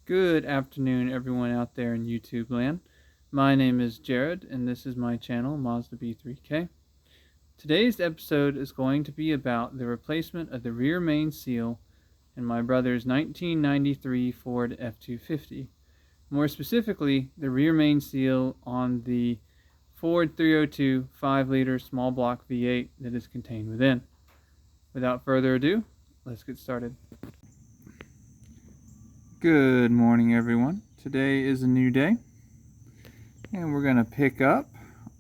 Good afternoon, everyone out there in YouTube land. My name is Jared, and this is my channel, Mazda B3K. Today's episode is going to be about the replacement of the rear main seal in my brother's 1993 Ford F250. More specifically, the rear main seal on the Ford 302 5-liter small block V8 that is contained within. Without further ado, let's get started. Good morning, everyone. Today is a new day, and we're going to pick up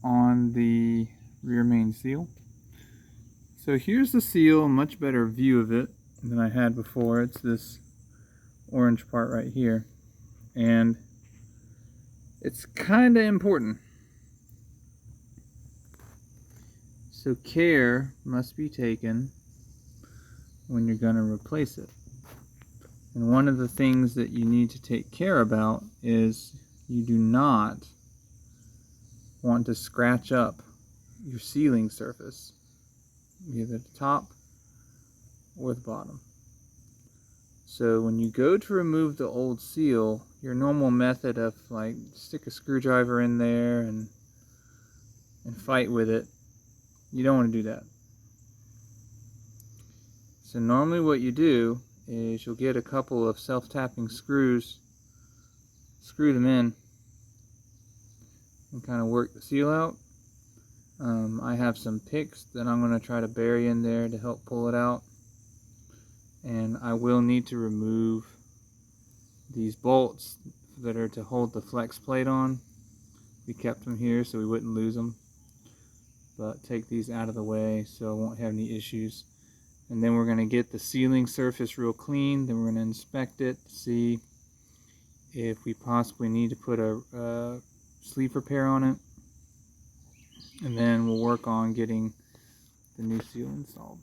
on the rear main seal. So here's the seal, a much better view of it than I had before. It's this orange part right here, and it's kind of important. So care must be taken when you're going to replace it. And one of the things that you need to take care about is you do not want to scratch up your sealing surface, either the top or the bottom. So when you go to remove the old seal, your normal method of like stick a screwdriver in there and fight with it, you don't want to do that. So normally what you do is you'll get a couple of self-tapping screws, screw them in, and kind of work the seal out. I have some picks that I'm going to try to bury in there to help pull it out, and I will need to remove these bolts that are to hold the flex plate on. We kept them here so we wouldn't lose them, but take these out of the way so I won't have any issues. And then we're going to get the sealing surface real clean. Then we're going to inspect it to see if we possibly need to put a sleeve repair on it. And then we'll work on getting the new seal installed.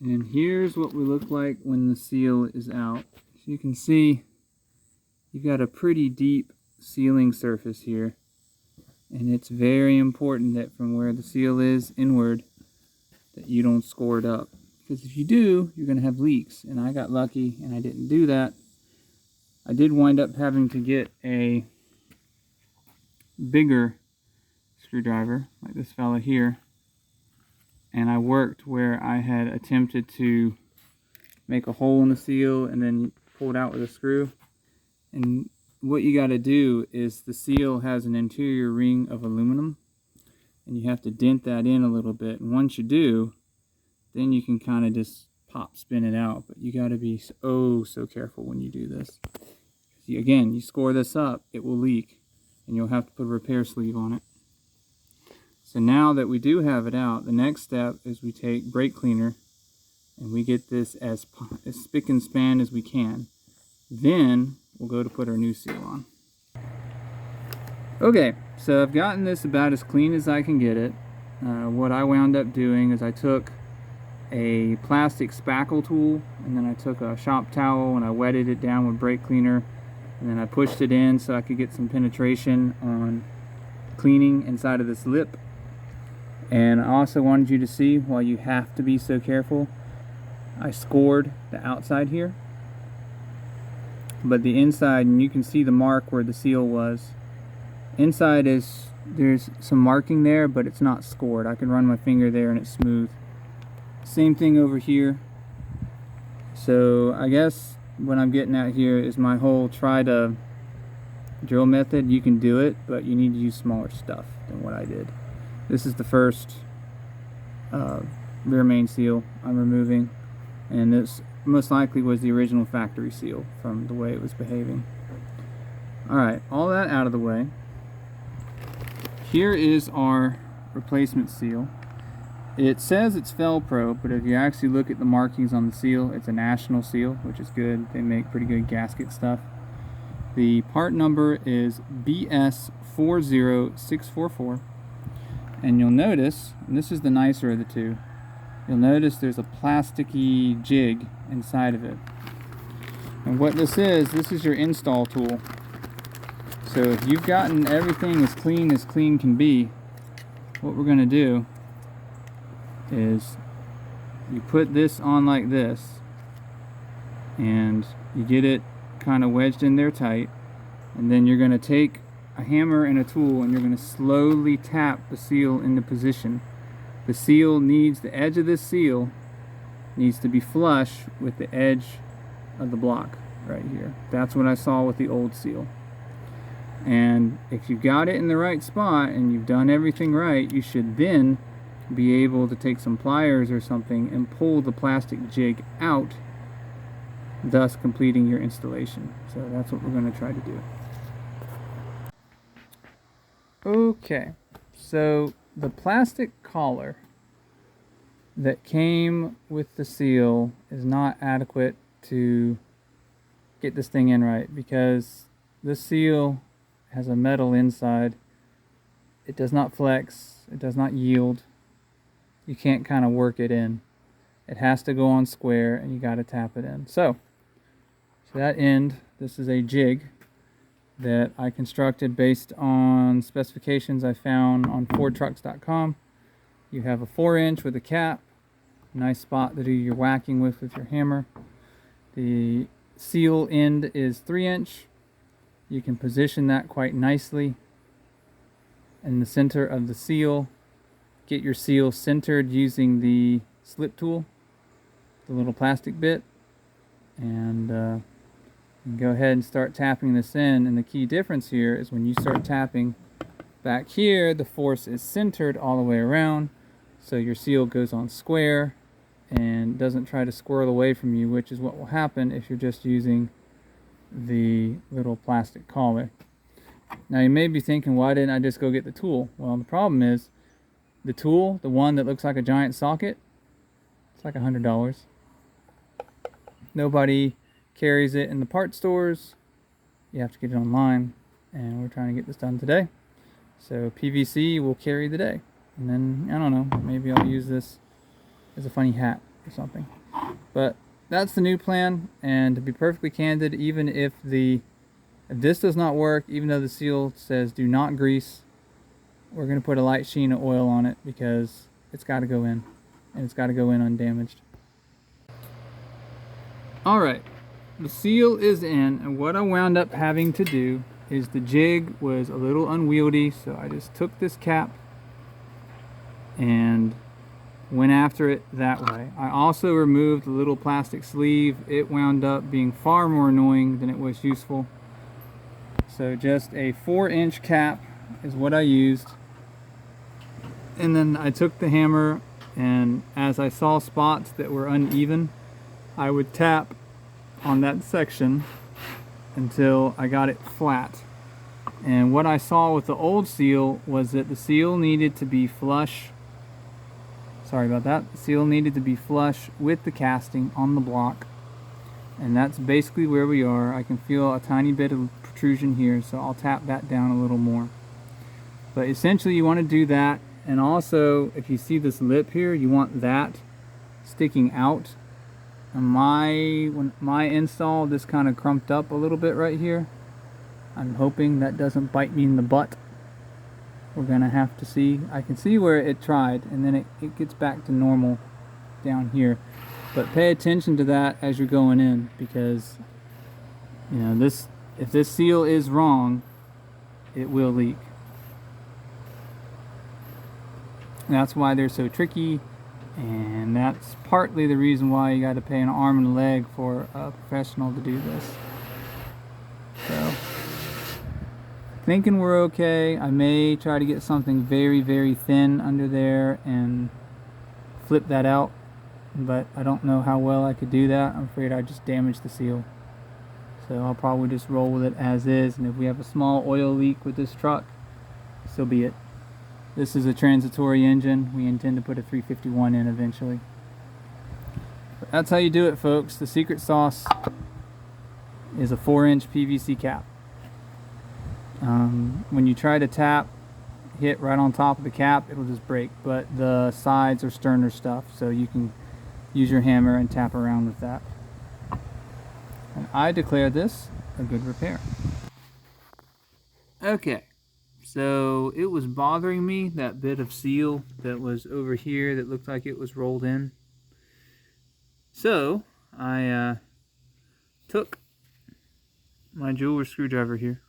And here's what we look like when the seal is out. So you can see you've got a pretty deep sealing surface here. And it's very important that from where the seal is inward, that you don't score it up, because if you do, you're going to have leaks. And I got lucky and I didn't do that. I did wind up having to get a bigger screwdriver like this fella here, and I worked where I had attempted to make a hole in the seal and then pull it out with a screw. And what you got to do is, the seal has an interior ring of aluminum, and you have to dent that in a little bit. And once you do, then you can kind of just spin it out. But you got to be so careful when you do this. Again, you score this up, it will leak, and you'll have to put a repair sleeve on it. So now that we do have it out, the next step is we take brake cleaner and we get this as spick and span as we can. Then we'll go to put our new seal on. Okay, so I've gotten this about as clean as I can get it. What I wound up doing is I took a plastic spackle tool, and then I took a shop towel and I wetted it down with brake cleaner, and then I pushed it in so I could get some penetration on cleaning inside of this lip. And I also wanted you to see, while you have to be so careful, I scored the outside here, but the inside, and you can see the mark where the seal was. Inside there's some marking there, but it's not scored. I can run my finger there and it's smooth. Same thing over here. So I guess what I'm getting at here is my whole try to drill method. You can do it, but you need to use smaller stuff than what I did. This is the first rear main seal I'm removing, and this most likely was the original factory seal from the way it was behaving. Alright, all that out of the way. Here is our replacement seal. It says it's Felpro, but if you actually look at the markings on the seal, it's a national seal, which is good. They make pretty good gasket stuff. The part number is BS40644, and you'll notice, and this is the nicer of the two, you'll notice there's a plasticky jig inside of it. And what this is your install tool. So if you've gotten everything as clean can be, what we're going to do is you put this on like this, and you get it kind of wedged in there tight, and then you're going to take a hammer and a tool and you're going to slowly tap the seal into position. The seal needs, the edge of this seal needs to be flush with the edge of the block right here. That's what I saw with the old seal. And if you got it in the right spot and you've done everything right, you should then be able to take some pliers or something and pull the plastic jig out, thus completing your installation. So that's what we're going to try to do. Okay, so the plastic collar that came with the seal is not adequate to get this thing in right, because this seal has a metal inside. It does not flex, it does not yield. You can't kind of work it in. It has to go on square and you got to tap it in. So to that end, this is a jig that I constructed based on specifications I found on FordTrucks.com. You have a 4-inch with a cap, nice spot to do your whacking with your hammer. The seal end is 3-inch. You can position that quite nicely in the center of the seal. Get your seal centered using the slip tool, the little plastic bit, and go ahead and start tapping this in. And the key difference here is when you start tapping back here, the force is centered all the way around, so your seal goes on square and doesn't try to squirrel away from you, which is what will happen if you're just using the little plastic collar. Now you may be thinking, why didn't I just go get the tool? Well, the problem is the tool, the one that looks like a giant socket, it's like $100. Nobody carries it in the part stores. You have to get it online, and we're trying to get this done today. So PVC will carry the day, and then I don't know, maybe I'll use this as a funny hat or something. But that's the new plan. And to be perfectly candid, even if this does not work, even though the seal says do not grease, we're going to put a light sheen of oil on it because it's got to go in, and it's got to go in undamaged. Alright, the seal is in, and what I wound up having to do is the jig was a little unwieldy, so I just took this cap and went after it that way. I also removed the little plastic sleeve. It wound up being far more annoying than it was useful. So just a 4-inch cap is what I used. And then I took the hammer, and as I saw spots that were uneven, I would tap on that section until I got it flat. And what I saw with the old seal was that the seal needed to be flush. Sorry about that. The seal needed to be flush with the casting on the block. And that's basically where we are. I can feel a tiny bit of protrusion here, so I'll tap that down a little more. But essentially you want to do that. And also, if you see this lip here, you want that sticking out. And when my install, this kind of crumped up a little bit right here. I'm hoping that doesn't bite me in the butt. We're gonna have to see. I can see where it tried, and then it gets back to normal down here. But pay attention to that as you're going in, because you know if this seal is wrong, it will leak. That's why they're so tricky, and that's partly the reason why you got to pay an arm and a leg for a professional to do this. So, thinking we're okay. I may try to get something very, very thin under there and flip that out, but I don't know how well I could do that. I'm afraid I just damaged the seal. So I'll probably just roll with it as is, and if we have a small oil leak with this truck, so be it. This is a transitory engine. We intend to put a 351 in eventually. But that's how you do it, folks. The secret sauce is a 4-inch PVC cap. When you try to tap, hit right on top of the cap, it'll just break. But the sides are sterner stuff, so you can use your hammer and tap around with that. And I declare this a good repair. Okay. So it was bothering me, that bit of seal that was over here that looked like it was rolled in. So I took my jeweler screwdriver here.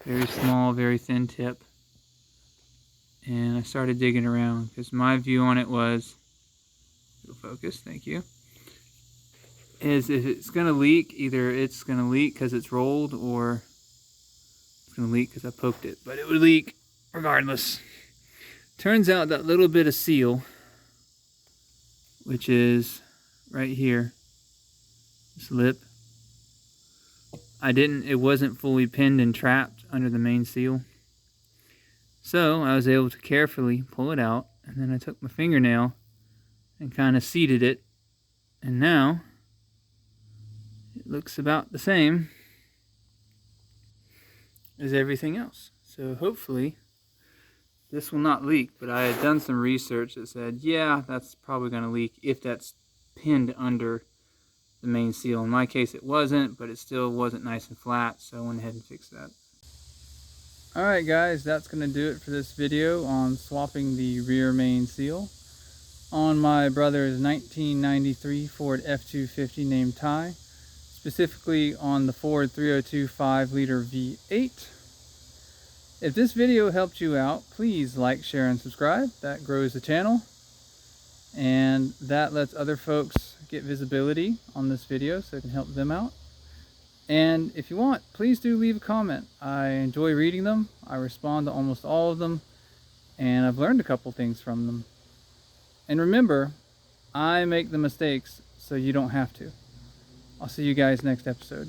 Very small, very thin tip. And I started digging around because my view on it was, focus, thank you, is if it's going to leak, either it's going to leak because it's rolled or it's going to leak because I poked it. But it would leak regardless. Turns out that little bit of seal, which is right here, this lip, it wasn't fully pinned and trapped under the main seal. So I was able to carefully pull it out, and then I took my fingernail and kind of seated it, and now it looks about the same as everything else. So hopefully this will not leak, but I had done some research that said, yeah, that's probably going to leak if that's pinned under the main seal. In my case it wasn't, but it still wasn't nice and flat, so I went ahead and fixed that. Alright guys, that's going to do it for this video on swapping the rear main seal on my brother's 1993 Ford F250 named Ty, specifically on the Ford 302 5-liter V8. If this video helped you out, please like, share, and subscribe. That grows the channel, and that lets other folks get visibility on this video so it can help them out. And if you want, please do leave a comment. I enjoy reading them. I respond to almost all of them, and I've learned a couple things from them. And remember, I make the mistakes so you don't have to. I'll see you guys next episode.